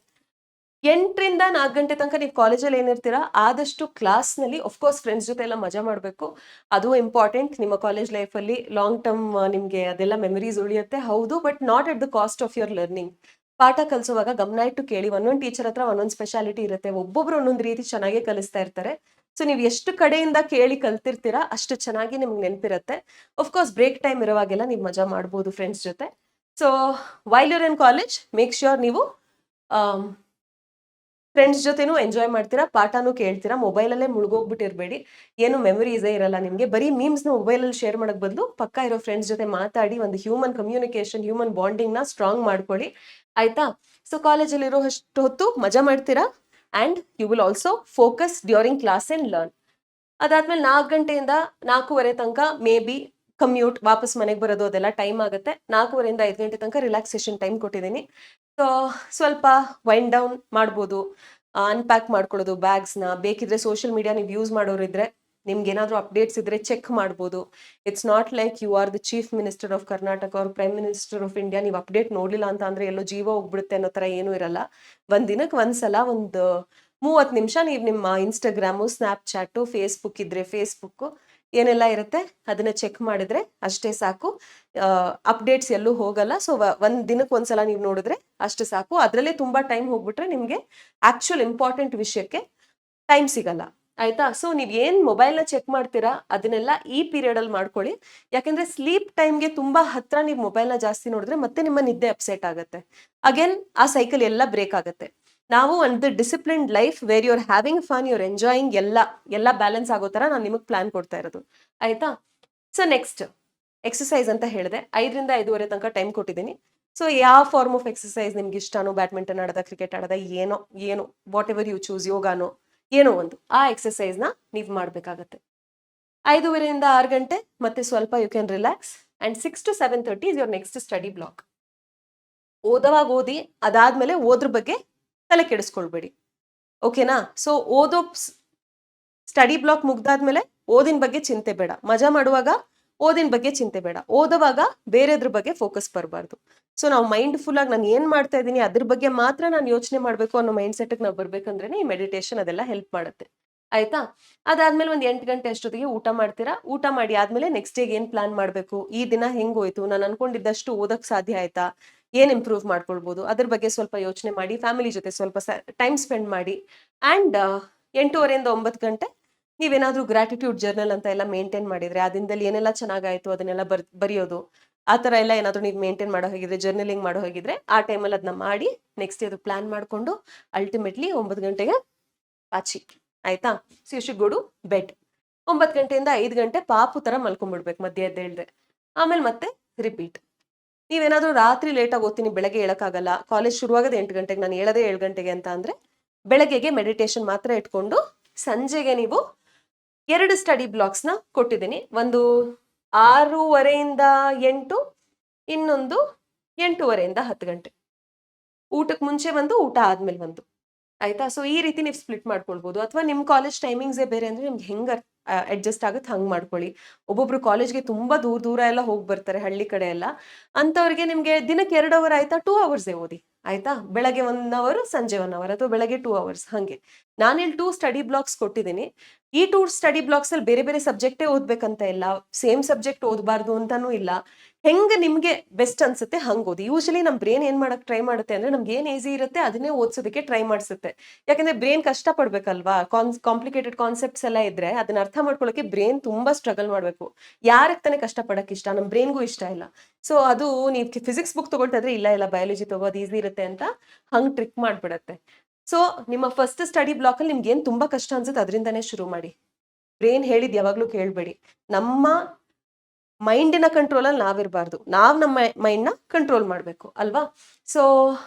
8ರಿಂದ 4 ಗಂಟೆ ತನಕ ನೀವು ಕಾಲೇಜಲ್ಲಿ ಏನಿರ್ತೀರಾ ಆದಷ್ಟು ಕ್ಲಾಸ್ ನಲ್ಲಿ ಅಫ್ಕೋರ್ಸ್ ಫ್ರೆಂಡ್ಸ್ ಜೊತೆ ಎಲ್ಲ ಮಜಾ ಮಾಡಬೇಕು, ಅದು ಇಂಪಾರ್ಟೆಂಟ್. ನಿಮ್ಮ ಕಾಲೇಜ್ ಲೈಫಲ್ಲಿ ಲಾಂಗ್ ಟರ್ಮ್ ನಿಮ್ಗೆ ಅದೆಲ್ಲ ಮೆಮರೀಸ್ ಉಳಿಯುತ್ತೆ, ಹೌದು. But not at the cost of your learning. ಪಾಠ ಕಲಿಸುವಾಗ ಗಮನ ಇಟ್ಟು ಕೇಳಿ. ಒಂದೊಂದು ಟೀಚರ್ ಹತ್ರ ಒಂದೊಂದು ಸ್ಪೆಷಾಲಿಟಿ ಇರುತ್ತೆ, ಒಬ್ಬೊಬ್ರು ಒಂದೊಂದು ರೀತಿ ಚೆನ್ನಾಗಿ ಕಲಿಸ್ತಾ ಇರ್ತಾರೆ. ಸೊ ನೀವು ಎಷ್ಟು ಕಡೆಯಿಂದ ಕೇಳಿ ಕಲ್ತಿರ್ತೀರಾ ಅಷ್ಟು ಚೆನ್ನಾಗಿ ನಿಮ್ಗೆ ನೆನಪಿರುತ್ತೆ. ಅಫ್ಕೋರ್ಸ್ ಬ್ರೇಕ್ ಟೈಮ್ ಇರುವಾಗೆಲ್ಲ ನೀವು ಮಜಾ ಮಾಡ್ಬೋದು ಫ್ರೆಂಡ್ಸ್ ಜೊತೆ. So while you're in college make sure ನೀವು ಫ್ರೆಂಡ್ಸ್ ಜೊತೆನೂ ಎಂಜಾಯ್ ಮಾಡ್ತೀರಾ, ಪಾಠನೂ ಕೇಳ್ತೀರಾ. ಮೊಬೈಲಲ್ಲೇ ಮುಳುಗೋಗ್ಬಿಟ್ಟಿರ್ಬೇಡಿ, ಏನು ಮೆಮರೀಸೇ ಇರಲ್ಲ ನಿಮಗೆ. ಬರೀ ಮೀಮ್ಸ್ನ ಮೊಬೈಲಲ್ಲಿ ಶೇರ್ ಮಾಡೋಕ್ ಬದಲು ಪಕ್ಕ ಇರೋ ಫ್ರೆಂಡ್ಸ್ ಜೊತೆ ಮಾತಾಡಿ ಒಂದು ಹ್ಯೂಮನ್ ಕಮ್ಯುನಿಕೇಶನ್, ಹ್ಯೂಮನ್ ಬಾಂಡಿಂಗ್ನ ಸ್ಟ್ರಾಂಗ್ ಮಾಡ್ಕೊಳ್ಳಿ, ಆಯ್ತಾ? ಸೊ ಕಾಲೇಜಲ್ಲಿರೋ ಅಷ್ಟು ಹೊತ್ತು ಮಜಾ ಮಾಡ್ತೀರಾ and you will also focus during class and learn. ಅದಾದ್ಮೇಲೆ 4 ಗಂಟೆಯಿಂದ 4:15 ತನಕ ಮೇ ಬಿ ಕಮ್ಯೂಟ್ ವಾಪಸ್ ಮನೆಗೆ ಬರೋದು ಅದೆಲ್ಲ ಟೈಮ್ ಆಗುತ್ತೆ. 4:30 5 ಗಂಟೆ ತನಕ ರಿಲ್ಯಾಕ್ಸೇಷನ್ ಟೈಮ್ ಕೊಟ್ಟಿದ್ದೀನಿ. ಸೊ ಸ್ವಲ್ಪ ವೈಂಡ್ ಡೌನ್ ಮಾಡ್ಬೋದು, ಅನ್‌ಪ್ಯಾಕ್ ಮಾಡ್ಕೊಳ್ಳೋದು ಬ್ಯಾಗ್ಸ್‌ನ. ಬೇಕಿದ್ರೆ ಸೋಷಿಯಲ್ ಮೀಡಿಯಾ ನೀವು ಯೂಸ್ ಮಾಡೋರಿದ್ರೆ ನಿಮ್ಗೇನಾದ್ರೂ ಅಪ್ಡೇಟ್ಸ್ ಇದ್ರೆ ಚೆಕ್ ಮಾಡ್ಬೋದು. It's not like you are the chief minister of Karnataka or prime minister of India. ನೀವು ಅಪ್ಡೇಟ್ ನೋಡ್ಲಿಲ್ಲ ಅಂತ ಅಂದ್ರೆ ಎಲ್ಲೋ ಜೀವ ಹೋಗ್ಬಿಡುತ್ತೆ ಅನ್ನೋ ಥರ ಏನೂ ಇರಲ್ಲ. ಒಂದ್ ದಿನಕ್ಕೆ ಒಂದ್ಸಲ ಒಂದು 30 ನಿಮಿಷ ನೀವು ನಿಮ್ಮ ಇನ್ಸ್ಟಾಗ್ರಾಮು, ಸ್ನ್ಯಾಪ್‌ಚಾಟು, ಫೇಸ್‌ಬುಕ್ ಇದ್ರೆ ಫೇಸ್‌ಬುಕ್ಕು ಏನೆಲ್ಲ ಇರುತ್ತೆ ಅದನ್ನ ಚೆಕ್ ಮಾಡಿದ್ರೆ ಅಷ್ಟೇ ಸಾಕು. ಅಪ್ಡೇಟ್ಸ್ ಎಲ್ಲೂ ಹೋಗಲ್ಲ. ಸೊ ಒಂದ್ ದಿನಕ್ಕೆ ಒಂದ್ಸಲ ನೀವು ನೋಡಿದ್ರೆ ಅಷ್ಟು ಸಾಕು. ಅದರಲ್ಲೇ ತುಂಬಾ ಟೈಮ್ ಹೋಗ್ಬಿಟ್ರೆ ನಿಮ್ಗೆ ಆಕ್ಚುಯಲ್ ಇಂಪಾರ್ಟೆಂಟ್ ವಿಷಯಕ್ಕೆ ಟೈಮ್ ಸಿಗಲ್ಲ. ಆಯ್ತಾ? ಸೊ ನೀವ್ ಏನ್ ಮೊಬೈಲ್‌ನ ಚೆಕ್ ಮಾಡ್ತೀರಾ ಅದನ್ನೆಲ್ಲ ಈ ಪೀರಿಯಡ್ ಅಲ್ಲಿ ಮಾಡ್ಕೊಳ್ಳಿ. ಯಾಕಂದ್ರೆ ಸ್ಲೀಪ್ ಟೈಮ್‌ಗೆ ತುಂಬಾ ಹತ್ರ ನೀವು ಮೊಬೈಲ್‌ನ ಜಾಸ್ತಿ ನೋಡಿದ್ರೆ ಮತ್ತೆ ನಿಮ್ಮ ನಿದ್ದೆ ಅಪ್ಸೆಟ್ ಆಗುತ್ತೆ. ಅಗೇನ್ ಆ ಸೈಕಲ್ ಎಲ್ಲ ಬ್ರೇಕ್ ಆಗುತ್ತೆ. ನಾವು ಒಂದು disciplined life where you are having fun, you are enjoying ಎಲ್ಲ ಬ್ಯಾಲೆನ್ಸ್ ಆಗೋ ತರ ನಾನು ನಿಮಗೆ ಪ್ಲಾನ್ ಕೊಡ್ತಾ ಇರೋದು. ಆಯ್ತಾ? ಸೊ ನೆಕ್ಸ್ಟ್ ಎಕ್ಸಸೈಸ್ ಅಂತ ಹೇಳಿದೆ. 5ರಿಂದ 5:30 ತನಕ ಟೈಮ್ ಕೊಟ್ಟಿದ್ದೀನಿ. ಸೊ ಯಾವ ಫಾರ್ಮ್ ಆಫ್ ಎಕ್ಸಸೈಸ್ ನಿಮ್ಗೆ ಇಷ್ಟನೋ, ಬ್ಯಾಡ್ಮಿಂಟನ್ ಆಡೋದ, ಕ್ರಿಕೆಟ್ ಆಡೋದ, ಏನು ವಾಟ್ ಎವರ್ ಯು ಚೂಸ್, ಯೋಗಾನೋ ಏನೋ ಒಂದು ಆ ಎಕ್ಸಸೈಸ್‌ನ ನೀವು ಮಾಡಬೇಕಾಗತ್ತೆ. 5:30ರಿಂದ 6 ಗಂಟೆ ಮತ್ತೆ ಸ್ವಲ್ಪ you can relax and 6 to 7:30 is your next study block. ಓದೋವಾಗ ಓದಿ, ಅದಾದ್ಮೇಲೆ ಓದ್ರ ಬಗ್ಗೆ ತಲೆ ಕೆಡಿಸ್ಕೊಳ್ಬೇಡಿ. ಓಕೆನಾ? ಸೊ ಓದೋ ಸ್ಟಡಿ ಬ್ಲಾಕ್ ಮುಗ್ದಾದ್ಮೇಲೆ ಓದಿನ ಬಗ್ಗೆ ಚಿಂತೆ ಬೇಡ. ಮಜಾ ಮಾಡುವಾಗ ಓದಿನ ಬಗ್ಗೆ ಚಿಂತೆ ಬೇಡ. ಓದುವಾಗ ಬೇರೆದ್ರ ಬಗ್ಗೆ ಫೋಕಸ್ ಬರಬಾರ್ದು. ಸೊ ನಾವು ಮೈಂಡ್‌ಫುಲ್ ಆಗಿ ನಾನು ಏನ್ ಮಾಡ್ತಾ ಇದ್ದೀನಿ ಅದ್ರ ಬಗ್ಗೆ ಮಾತ್ರ ನಾನು ಯೋಚನೆ ಮಾಡ್ಬೇಕು ಅನ್ನೋ ಮೈಂಡ್ ಸೆಟ್‌ಗೆ ನಾವು ಬರ್ಬೇಕಂದ್ರೇನೆ ಈ ಮೆಡಿಟೇಷನ್ ಅದೆಲ್ಲ ಹೆಲ್ಪ್ ಮಾಡುತ್ತೆ. ಆಯ್ತಾ? ಅದಾದ್ಮೇಲೆ ಒಂದು 8 ಗಂಟೆ ಅಷ್ಟೊತ್ತಿಗೆ ಊಟ ಮಾಡ್ತೀರಾ. ಊಟ ಮಾಡಿ ಆದ್ಮೇಲೆ ನೆಕ್ಸ್ಟ್ ಡೇಗೆ ಏನ್ ಪ್ಲಾನ್ ಮಾಡ್ಬೇಕು, ಈ ದಿನ ಹೆಂಗೋಯ್ತು, ನಾನು ಅನ್ಕೊಂಡಿದ್ದಷ್ಟು ಓದಕ್ ಸಾಧ್ಯ ಆಯ್ತಾ, ಏನ್ ಇಂಪ್ರೂವ್ ಮಾಡ್ಕೊಳ್ಬೋದು ಅದ್ರ ಬಗ್ಗೆ ಸ್ವಲ್ಪ ಯೋಚನೆ ಮಾಡಿ, ಫ್ಯಾಮಿಲಿ ಜೊತೆ ಸ್ವಲ್ಪ ಟೈಮ್ ಸ್ಪೆಂಡ್ ಮಾಡಿ. ಅಂಡ್ 8:30ರಿಂದ 9 ಗಂಟೆ ನೀವೇನಾದ್ರೂ ಗ್ರಾಟಿಟ್ಯೂಡ್ ಜರ್ನಲ್ ಅಂತ ಎಲ್ಲ ಮೇಂಟೈನ್ ಮಾಡಿದ್ರೆ, ಆ ದಿನದಲ್ಲಿ ಏನೆಲ್ಲ ಚೆನ್ನಾಗಾಯ್ತು ಅದನ್ನೆಲ್ಲ ಬರೆಯೋದು, ಆ ಥರ ಎಲ್ಲ ಏನಾದ್ರೂ ನೀವು ಮೇಂಟೈನ್ ಮಾಡೋ ಹಾಗಿದ್ರೆ, ಜರ್ನಲಿಂಗ್ ಮಾಡೋ ಹಾಗಿದ್ರೆ ಆ ಟೈಮಲ್ಲಿ ಅದನ್ನ ಮಾಡಿ ನೆಕ್ಸ್ಟ್ ಅದು ಪ್ಲಾನ್ ಮಾಡ್ಕೊಂಡು ಅಲ್ಟಿಮೇಟ್ಲಿ 9 ಗಂಟೆಗೆ ಪಾಚಿ. ಆಯ್ತಾ? So you should go to bed. 9 ಗಂಟೆಯಿಂದ 5 ಗಂಟೆ ಪಾಪು ತರ ಮಲ್ಕೊಂಡ್ಬಿಡ್ಬೇಕು ಮಧ್ಯೆ ಎದ್ದೇಳ್ದೆ. ಆಮೇಲೆ ಮತ್ತೆ ರಿಪೀಟ್. ನೀವೇನಾದ್ರೂ ರಾತ್ರಿ ಲೇಟಾಗಿ ಓದ್ತೀನಿ, ಬೆಳಗ್ಗೆ ಹೇಳಕ್ಕಾಗಲ್ಲ, ಕಾಲೇಜ್ ಶುರುವಾಗೋದು 8 ಗಂಟೆಗೆ, ನಾನು ಹೇಳೋದೇ 7 ಗಂಟೆಗೆ ಅಂತ ಅಂದ್ರೆ ಬೆಳಗ್ಗೆಗೆ ಮೆಡಿಟೇಷನ್ ಮಾತ್ರ ಇಟ್ಕೊಂಡು ಸಂಜೆಗೆ ನೀವು 2 ಸ್ಟಡಿ ಬ್ಲಾಕ್ಸ್‌ನ ಕೊಟ್ಟಿದ್ದೀನಿ. ಒಂದು 6:30ಯಿಂದ 8, ಇನ್ನೊಂದು 8:30ಯಿಂದ 10 ಗಂಟೆ. ಊಟಕ್ಕೆ ಮುಂಚೆ ಒಂದು, ಊಟ ಆದ್ಮೇಲೆ ಒಂದು. ಆಯ್ತಾ? ಸೊ ಈ ರೀತಿ ನೀವು ಸ್ಪ್ಲಿಟ್ ಮಾಡ್ಕೊಳ್ಬೋದು. ಅಥವಾ ನಿಮ್ಮ ಕಾಲೇಜ್ ಟೈಮಿಂಗ್ಸೇ ಬೇರೆ ಅಂದ್ರೆ ನಿಮ್ಗೆ ಹೆಂಗ್ ಅಡ್ಜಸ್ಟ್ ಆಗುತ್ತೆ ಹಂಗ್ ಮಾಡ್ಕೊಳ್ಳಿ. ಒಬ್ಬೊಬ್ರು ಕಾಲೇಜ್‌ಗೆ ತುಂಬಾ ದೂರ ಎಲ್ಲ ಹೋಗಿ ಬರ್ತಾರೆ ಹಳ್ಳಿ ಕಡೆ ಎಲ್ಲ. ಅಂಥವ್ರಿಗೆ ನಿಮ್ಗೆ ದಿನಕ್ಕೆ 2 ಅವರ್ ಆಯ್ತಾ 2 ಅವರ್ಸೇ ಓದಿ. ಆಯ್ತಾ? ಬೆಳಗ್ಗೆ 1 ಅವರ್, ಸಂಜೆ 1 ಅವರ್ ಅಥವಾ ಬೆಳಗ್ಗೆ 2 ಅವರ್ಸ್ ಹಂಗೆ. ನಾನಿಲ್ಲಿ 2 ಸ್ಟಡಿ ಬ್ಲಾಕ್ಸ್ ಕೊಟ್ಟಿದ್ದೀನಿ. ಈ 2 ಸ್ಟಡಿ ಬ್ಲಾಕ್ಸ್ ಅಲ್ಲಿ ಬೇರೆ ಬೇರೆ ಸಬ್ಜೆಕ್ಟೇ ಓದ್ಬೇಕಂತ ಇಲ್ಲ. ಸೇಮ್ ಸಬ್ಜೆಕ್ಟ್ ಓದಬಾರ್ದು ಅಂತಾನೂ ಇಲ್ಲ. ಹೆಂಗ್ ನಿಮ್ಗೆ ಬೆಸ್ಟ್ ಅನ್ಸುತ್ತೆ ಹಂಗ್ ಓದಿ. ಯೂಶಲಿ ನಮ್ ಬ್ರೇನ್ ಏನ್ ಮಾಡಕ್ ಟ್ರೈ ಮಾಡುತ್ತೆ ಅಂದ್ರೆ ನಮ್ಗೆ ಏನ್ ಈಸಿ ಇರುತ್ತೆ ಅದನ್ನೇ ಓದ್ಸೋದಕ್ಕೆ ಟ್ರೈ ಮಾಡ್ಸುತ್ತೆ. ಯಾಕಂದ್ರೆ ಬ್ರೇನ್ ಕಷ್ಟ ಪಡ್ಬೇಕಲ್ವಾ? ಕಾಂಪ್ಲಿಕೇಟೆಡ್ ಕಾನ್ಸೆಪ್ಟ್ಸ್ ಎಲ್ಲ ಇದ್ರೆ ಅದನ್ನ ಅರ್ಥ ಮಾಡ್ಕೊಳ್ಳೋಕೆ ಬ್ರೇನ್ ತುಂಬಾ ಸ್ಟ್ರಗಲ್ ಮಾಡ್ಬೇಕು. ಯಾರಿಗೆ ತಾನೇ ಕಷ್ಟ ಪಡಕ್ ಇಷ್ಟ? ನಮ್ ಬ್ರೇನ್ಗೂ ಇಷ್ಟ ಇಲ್ಲ. ಸೊ ಅದು ನೀವು ಫಿಸಿಕ್ಸ್ ಬುಕ್ ತಗೊಳ್ತಾ ಇದ್ರೆ ಇಲ್ಲ ಬಯಾಲಜಿ ತಗೋದು ಈಸಿ ಇರುತ್ತೆ ಅಂತ ಹಂಗ್ ಟ್ರಿಕ್ ಮಾಡ್ಬಿಡತ್ತೆ. ಸೊ ನಿಮ್ಮ ಫಸ್ಟ್ ಸ್ಟಡಿ ಬ್ಲಾಕ್ ಅಲ್ಲಿ ನಿಮ್ಗೆ ಏನ್ ತುಂಬಾ ಕಷ್ಟ ಅನ್ಸುತ್ತೆ ಅದರಿಂದಾನೇ ಶುರು ಮಾಡಿ. ಬ್ರೇನ್ ಹೇಳಿದ್ ಯಾವಾಗ್ಲೂ ಕೇಳ್ಬೇಡಿ. ನಮ್ಮ ಮೈಂಡಿನ ಕಂಟ್ರೋಲ್ ಅಲ್ಲಿ ನಾವಿರಬಾರ್ದು. ನಮ್ಮ ಮೈಂಡ್‌ನ ಕಂಟ್ರೋಲ್ ಮಾಡ್ಬೇಕು ಅಲ್ವಾ? ಸೊ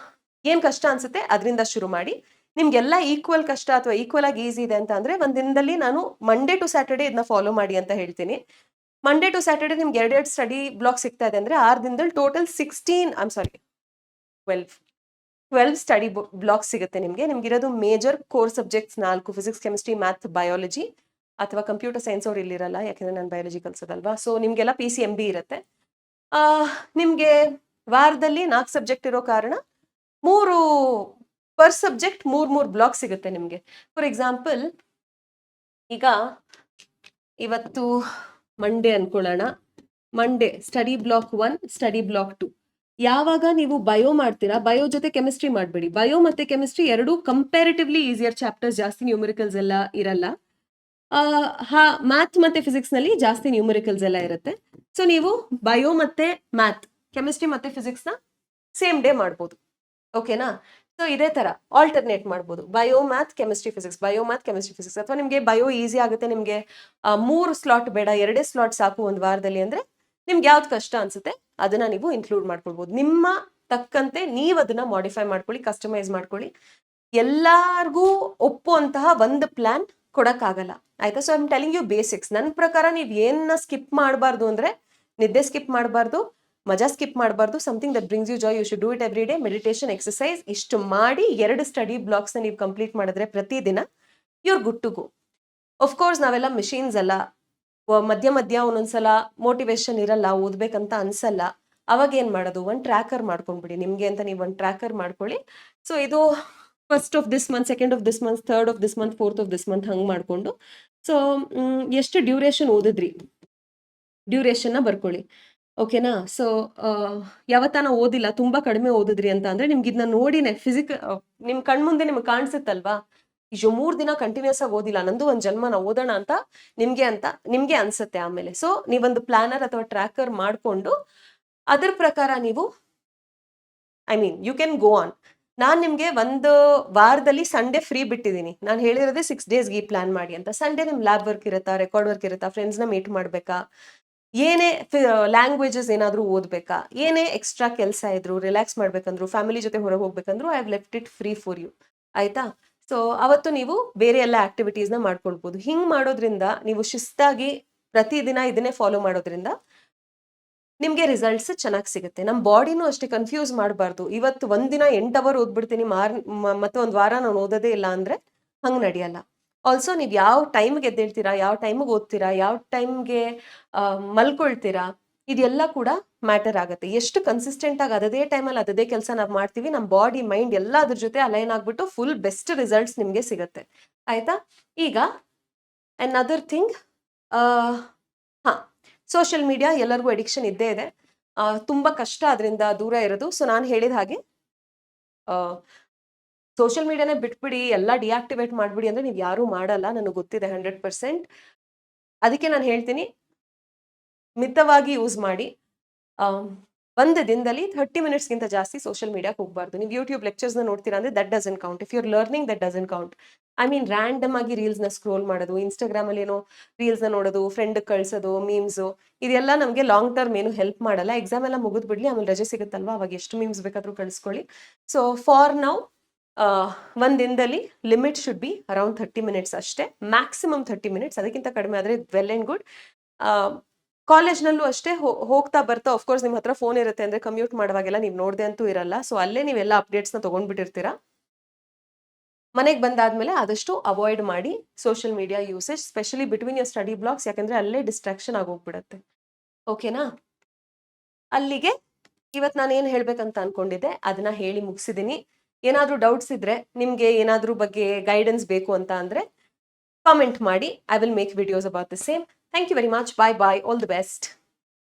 ಏನ್ ಕಷ್ಟ ಅನ್ಸುತ್ತೆ ಅದರಿಂದ ಶುರು ಮಾಡಿ. ನಿಮ್ಗೆಲ್ಲ ಈಕ್ವಲ್ ಕಷ್ಟ ಅಥವಾ ಈಕ್ವಲ್ ಆಗಿ ಈಸಿ ಇದೆ ಅಂತ ಅಂದ್ರೆ ಒಂದ್ ದಿನದಲ್ಲಿ ನಾನು ಮಂಡೇ ಟು ಸ್ಯಾಟರ್ಡೇ ಇದನ್ನ ಫಾಲೋ ಮಾಡಿ ಅಂತ ಹೇಳ್ತೀನಿ. ಮಂಡೇ ಟು ಸ್ಯಾಟರ್ಡೇ ನಿಮ್ಗೆ 2 ಸ್ಟಡಿ ಬ್ಲಾಕ್ ಸಿಗ್ತಾ ಇದೆ ಅಂದ್ರೆ 6 ದಿನದಲ್ಲಿ ಟೋಟಲ್ 12 ಸ್ಟಡಿ ಬ್ಲಾಕ್ ಸಿಗುತ್ತೆ ನಿಮ್ಗೆ. ನಿಮ್ಗಿರೋದು major core subjects 4: physics, chemistry, math, biology. ಅಥವಾ ಕಂಪ್ಯೂಟರ್ ಸೈನ್ಸ್ ಅವ್ರು ಇಲ್ಲಿರಲ್ಲ ಯಾಕಂದ್ರೆ ನಾನು ಬಯಾಲಜಿ ಕಲ್ಸೋದಲ್ವಾ. ಸೊ ನಿಮ್ಗೆಲ್ಲ PCMB ಇರುತ್ತೆ. ನಿಮ್ಗೆ ವಾರದಲ್ಲಿ 4 ಸಬ್ಜೆಕ್ಟ್ ಇರೋ ಕಾರಣ 3 ಪರ್ ಸಬ್ಜೆಕ್ಟ್ 3 ಬ್ಲಾಕ್ ಸಿಗುತ್ತೆ ನಿಮ್ಗೆ. ಫಾರ್ ಎಕ್ಸಾಂಪಲ್ ಈಗ ಇವತ್ತು ಮಂಡೇ ಅನ್ಕೊಳ್ಳೋಣ. Monday study block 1, study block 2. ಯಾವಾಗ ನೀವು ಬಯೋ ಮಾಡ್ತೀರಾ, ಬಯೋ ಜೊತೆ ಕೆಮಿಸ್ಟ್ರಿ ಮಾಡಬೇಡಿ. ಬಯೋ ಮತ್ತೆ ಕೆಮಿಸ್ಟ್ರಿ ಎರಡೂ ಕಂಪ್ಯಾರಿಟಿವ್ಲಿ ಈಸಿಯರ್ ಚಾಪ್ಟರ್ಸ್, ಜಾಸ್ತಿ ನ್ಯೂಮರಿಕಲ್ಸ್ ಎಲ್ಲ ಇರಲ್ಲ. ಮ್ಯಾಥ್ ಮತ್ತೆ ಫಿಸಿಕ್ಸ್ ನಲ್ಲಿ ಜಾಸ್ತಿ ನ್ಯೂಮರಿಕಲ್ಸ್ ಎಲ್ಲ ಇರುತ್ತೆ. ಸೊ ನೀವು ಬಯೋ ಮತ್ತೆ ಮ್ಯಾಥ್, ಕೆಮಿಸ್ಟ್ರಿ ಮತ್ತೆ ಫಿಸಿಕ್ಸ್ ನ ಸೇಮ್ ಡೇ ಮಾಡ್ಬೋದು. ಓಕೆನಾ? ಸೊ ಇದೇ ತರ ಆಲ್ಟರ್ನೇಟ್ ಮಾಡ್ಬೋದು. Bio math chemistry physics, bio math chemistry physics. ಅಥವಾ ನಿಮ್ಗೆ ಬಯೋ ಈಸಿ ಆಗುತ್ತೆ, ನಿಮ್ಗೆ 3 ಸ್ಲಾಟ್ ಬೇಡ, 2 ಸ್ಲಾಟ್ ಸಾಕು ಒಂದು ವಾರದಲ್ಲಿ ಅಂದ್ರೆ ನಿಮ್ಗೆ ಯಾವ್ದು ಕಷ್ಟ ಅನ್ಸುತ್ತೆ ಅದನ್ನ ನೀವು ಇನ್ಕ್ಲೂಡ್ ಮಾಡ್ಕೊಳ್ಬೋದು. ನಿಮ್ಮ ತಕ್ಕಂತೆ ನೀವು ಅದನ್ನ ಮಾಡಿಫೈ ಮಾಡ್ಕೊಳ್ಳಿ, ಕಸ್ಟಮೈಸ್ ಮಾಡ್ಕೊಳ್ಳಿ. ಎಲ್ಲಾರ್ಗೂ ಒಪ್ಪುವಂತಹ ಒಂದು ಪ್ಲಾನ್ ಕೊಡಕ್ಕಾಗಲ್ಲ. ಆಯ್ತಾ? So I am telling you basics. ನನ್ನ ಪ್ರಕಾರ ನೀವು ಏನನ್ನ ಸ್ಕಿಪ್ ಮಾಡಬಾರ್ದು ಅಂದ್ರೆ ನಿದ್ದೆ ಸ್ಕಿಪ್ ಮಾಡಬಾರ್ದು, ಮಜಾ ಸ್ಕಿಪ್ ಮಾಡಬಾರ್ದು. Something that brings you joy, you should do it every day. Meditation, exercise ಇಷ್ಟು ಮಾಡಿ 2 ಸ್ಟಡಿ ಬ್ಲಾಕ್ಸ್ನ ನೀವು ಕಂಪ್ಲೀಟ್ ಮಾಡಿದ್ರೆ ಪ್ರತಿದಿನ, your good to go. Course ನಾವೆಲ್ಲ ಮಿಷಿನ್ಸ್ ಅಲ್ಲ. ಮಧ್ಯ ಒಂದೊಂದ್ಸಲ ಮೋಟಿವೇಶನ್ ಇರಲ್ಲ, ಓದ್ಬೇಕಂತ ಅನ್ಸಲ್ಲ. ಅವಾಗ ಏನ್ ಮಾಡೋದು, ಒಂದು ಟ್ರ್ಯಾಕರ್ ಮಾಡ್ಕೊಂಡ್ಬಿಡಿ. ನಿಮ್ಗೆ ಅಂತ ನೀವು ಒಂದು ಟ್ರ್ಯಾಕರ್ ಮಾಡ್ಕೊಳ್ಳಿ. ಸೊ ಇದು first of this month, second half this month, third of this month, fourth of this month ಹಂಗೆ ಮಾಡ್ಕೊಂಡು, ಸೊ ಎಷ್ಟು ಡ್ಯೂರೇಷನ್ ಓದಿದ್ರಿ, ಡ್ಯೂರೇಷನ್ನ ಬರ್ಕೊಳ್ಳಿ. ಓಕೆನಾ? ಸೊ ಯಾವತ್ತಾನ ಓದಿಲ್ಲ, ತುಂಬಾ ಕಡಿಮೆ ಓದಿದ್ರಿ ಅಂತ ಅಂದ್ರೆ ನಿಮ್ಗೆ ಇದನ್ನ ನೋಡಿನೇ ನಿಮ್ ಕಣ್ಮುಂದೆ ನಿಮ್ಗೆ ಕಾಣಿಸುತ್ತಲ್ವಾ, ಇಷ್ಟು 3 ದಿನ ಕಂಟಿನ್ಯೂಸ್ ಆಗಿ ಓದಿಲ್ಲ, ನಂದು ಒಂದು ಜನ್ಮ ನಾವು ಓದೋಣ ಅಂತ ನಿಮ್ಗೆ ಅನ್ಸುತ್ತೆ ಆಮೇಲೆ. ಸೊ ನೀವೊಂದು ಪ್ಲಾನರ್ ಅಥವಾ ಟ್ರ್ಯಾಕರ್ ಮಾಡ್ಕೊಂಡು ಅದ್ರ ಪ್ರಕಾರ ನೀವು ಯು ಕ್ಯಾನ್ ಗೋ ಆನ್. ನಾನ್ ನಿಮ್ಗೆ ಒಂದು ವಾರದಲ್ಲಿ ಸಂಡೇ ಫ್ರೀ ಬಿಟ್ಟಿದ್ದೀನಿ. ನಾನು ಹೇಳಿರೋದೇ 6 ಡೇಸ್ಗೆ ಈ ಪ್ಲಾನ್ ಮಾಡಿ ಅಂತ. ಸಂಡೇ ನಿಮ್ ಲ್ಯಾಬ್ ವರ್ಕ್ ಇರುತ್ತಾ, ರೆಕಾರ್ಡ್ ವರ್ಕ್ ಇರುತ್ತಾ, ಫ್ರೆಂಡ್ಸ್ನ ಮೀಟ್ ಮಾಡ್ಬೇಕಾ, ಏನೇ ಲ್ಯಾಂಗ್ವೇಜಸ್ ಏನಾದ್ರೂ ಓದ್ಬೇಕಾ, ಏನೇ ಎಕ್ಸ್ಟ್ರಾ ಕೆಲಸ ಇದ್ರು, ರಿಲ್ಯಾಕ್ಸ್ ಮಾಡ್ಬೇಕಂದ್ರು, ಫ್ಯಾಮಿಲಿ ಜೊತೆ ಹೊರಗೆ ಹೋಗ್ಬೇಕಂದ್ರು, I have left it free for you. ಆಯ್ತಾ? ಸೊ ಅವತ್ತು ನೀವು ಬೇರೆ ಎಲ್ಲ ಆಕ್ಟಿವಿಟೀಸ್ನ ಮಾಡ್ಕೊಳ್ಬೋದು. ಹಿಂಗ್ ಮಾಡೋದ್ರಿಂದ, ನೀವು ಶಿಸ್ತಾಗಿ ಪ್ರತಿದಿನ ಇದನ್ನೇ ಫಾಲೋ ಮಾಡೋದ್ರಿಂದ ನಿಮ್ಗೆ ರಿಸಲ್ಟ್ಸ್ ಚೆನ್ನಾಗಿ ಸಿಗುತ್ತೆ. ನಮ್ಮ ಬಾಡಿನೂ ಅಷ್ಟೇ ಕನ್ಫ್ಯೂಸ್ ಮಾಡಬಾರ್ದು. ಇವತ್ತು ಒಂದಿನ 8 ಅವರ್ ಓದ್ಬಿಡ್ತೀನಿ, ಮತ್ತೆ ಒಂದು ವಾರ ನಾನು ಓದೋದೇ ಇಲ್ಲ ಅಂದ್ರೆ ಹಂಗೆ ನಡೆಯಲ್ಲ. ಆಲ್ಸೋ ನೀವು ಯಾವ ಟೈಮ್ಗೆ ಎದ್ದೇಳ್ತೀರಾ, ಯಾವ ಟೈಮಿಗೆ ಓದ್ತೀರಾ, ಯಾವ ಟೈಮ್ಗೆ ಮಲ್ಕೊಳ್ತೀರಾ, ಇದೆಲ್ಲ ಕೂಡ ಮ್ಯಾಟರ್ ಆಗುತ್ತೆ. ಎಷ್ಟು ಕನ್ಸಿಸ್ಟೆಂಟ್ ಆಗಿ ಅದೇ ಟೈಮಲ್ಲಿ ಅದೇ ಕೆಲಸ ನಾವು ಮಾಡ್ತೀವಿ, ನಮ್ಮ ಬಾಡಿ ಮೈಂಡ್ ಎಲ್ಲ ಅದ್ರ ಜೊತೆ ಅಲೈನ್ ಆಗ್ಬಿಟ್ಟು ಫುಲ್ ಬೆಸ್ಟ್ ರಿಸಲ್ಟ್ಸ್ ನಿಮಗೆ ಸಿಗುತ್ತೆ. ಆಯ್ತಾ? ಈಗ ಅನದರ್ ಥಿಂಗ್, ಹಾ, ಸೋಷಿಯಲ್ ಮೀಡಿಯಾ ಎಲ್ಲರಿಗೂ ಅಡಿಕ್ಷನ್ ಇದ್ದೇ ಇದೆ. ತುಂಬಾ ಕಷ್ಟ ಅದರಿಂದ ದೂರ ಇರೋದು. ಸೊ ನಾನು ಹೇಳಿದ ಹಾಗೆ ಸೋಷಿಯಲ್ ಮೀಡಿಯಾನೇ ಬಿಟ್ಬಿಡಿ, ಎಲ್ಲ ಡಿಆಕ್ಟಿವೇಟ್ ಮಾಡ್ಬಿಡಿ ಅಂದ್ರೆ ನೀವು ಯಾರೂ ಮಾಡಲ್ಲ, ನನಗೆ ಗೊತ್ತಿದೆ 100%. ಅದಕ್ಕೆ ನಾನು ಹೇಳ್ತೀನಿ, ಮಿತವಾಗಿ ಯೂಸ್ ಮಾಡಿ. ಒಂದು ದಿನದಲ್ಲಿ 30 ಮಿನಿಟ್ಸ್ಗಿಂತ ಜಾಸ್ತಿ ಸೋಷಿಯಲ್ ಮೀಡಿಯಾಕ್ಕೆ ಹೋಗಬಾರ್ದು. ನೀವು ಯೂಟ್ಯೂಬ್ ಲೆಕ್ಚರ್ಸ್ನ ನೋಡ್ತೀರಾ ಅಂದ್ರೆ that doesn't count. If you are learning, that doesn't count. Random ಆಗಿ ರೀಲ್ಸ್ನ ಸ್ಕ್ರೋಲ್ ಮಾಡೋದು, ಇನ್ಸ್ಟಾಗ್ರಾಮಲ್ಲಿ ಏನೋ ರೀಲ್ಸ್ನ ನೋಡೋದು, ಫ್ರೆಂಡ್ ಕಳ್ಸೋದು, ಮೀಮ್ಸು, ಇದೆಲ್ಲ ನಮಗೆ ಲಾಂಗ್ ಟರ್ಮ್ ಏನು ಹೆಲ್ಪ್ ಮಾಡಲ್ಲ. ಎಕ್ಸಾಮ್ ಎಲ್ಲ ಮುಗಿದ್ಬಿಡ್ಲಿ, ಆಮೇಲೆ ರಜೆ ಸಿಗುತ್ತಲ್ವಾ, ಅವಾಗ ಎಷ್ಟು ಮೀಮ್ಸ್ ಬೇಕಾದ್ರೂ ಕಳಿಸ್ಕೊಳ್ಳಿ. ಸೊ ಫಾರ್ ನೌ ಒಂದು ದಿನದಲ್ಲಿ limit should be around 30 minutes ಅಷ್ಟೇ, ಮ್ಯಾಕ್ಸಿಮಮ್ 30 ಮಿನಿಟ್ಸ್. ಅದಕ್ಕಿಂತ ಕಡಿಮೆ ಆದರೆ ವೆಲ್ ಆ್ಯಂಡ್ ಗುಡ್. ಕಾಲೇಜ್ನಲ್ಲೂ ಅಷ್ಟೇ ಹೋಗ್ತಾ ಬರ್ತಾ, ಆಫ್ಕೋರ್ಸ್ ನಿಮ್ಮ ಹತ್ರ ಫೋನ್ ಇರುತ್ತೆ ಅಂದ್ರೆ ಕಮ್ಯೂಟ್ ಮಾಡುವಾಗೆಲ್ಲ ನೀವು ನೋಡದೆ ಅಂತೂ ಇರಲ್ಲ. ಸೊ ಅಲ್ಲೇ ನೀವೆಲ್ಲ ಅಪ್ಡೇಟ್ಸ್ನ ತೊಗೊಂಡ್ಬಿಟ್ಟಿರ್ತೀರಾ. ಮನೆಗೆ ಬಂದಾದ್ಮೇಲೆ ಆದಷ್ಟು ಅವಾಯ್ಡ್ ಮಾಡಿ social media usage, specially between your study blocks, ಯಾಕಂದ್ರೆ ಅಲ್ಲೇ ಡಿಸ್ಟ್ರಾಕ್ಷನ್ ಆಗೋಗ್ಬಿಡತ್ತೆ. ಓಕೆನಾ? ಅಲ್ಲಿಗೆ ಇವತ್ತು ನಾನು ಏನು ಹೇಳ್ಬೇಕಂತ ಅನ್ಕೊಂಡಿದ್ದೆ ಅದನ್ನ ಹೇಳಿ ಮುಗಿಸಿದ್ದೀನಿ. ಏನಾದರೂ ಡೌಟ್ಸ್ ಇದ್ರೆ, ನಿಮಗೆ ಏನಾದ್ರೂ ಬಗ್ಗೆ ಗೈಡೆನ್ಸ್ ಬೇಕು ಅಂತ ಅಂದ್ರೆ ಕಾಮೆಂಟ್ ಮಾಡಿ. I will make videos about the same. Thank you very much. Bye bye. All the best.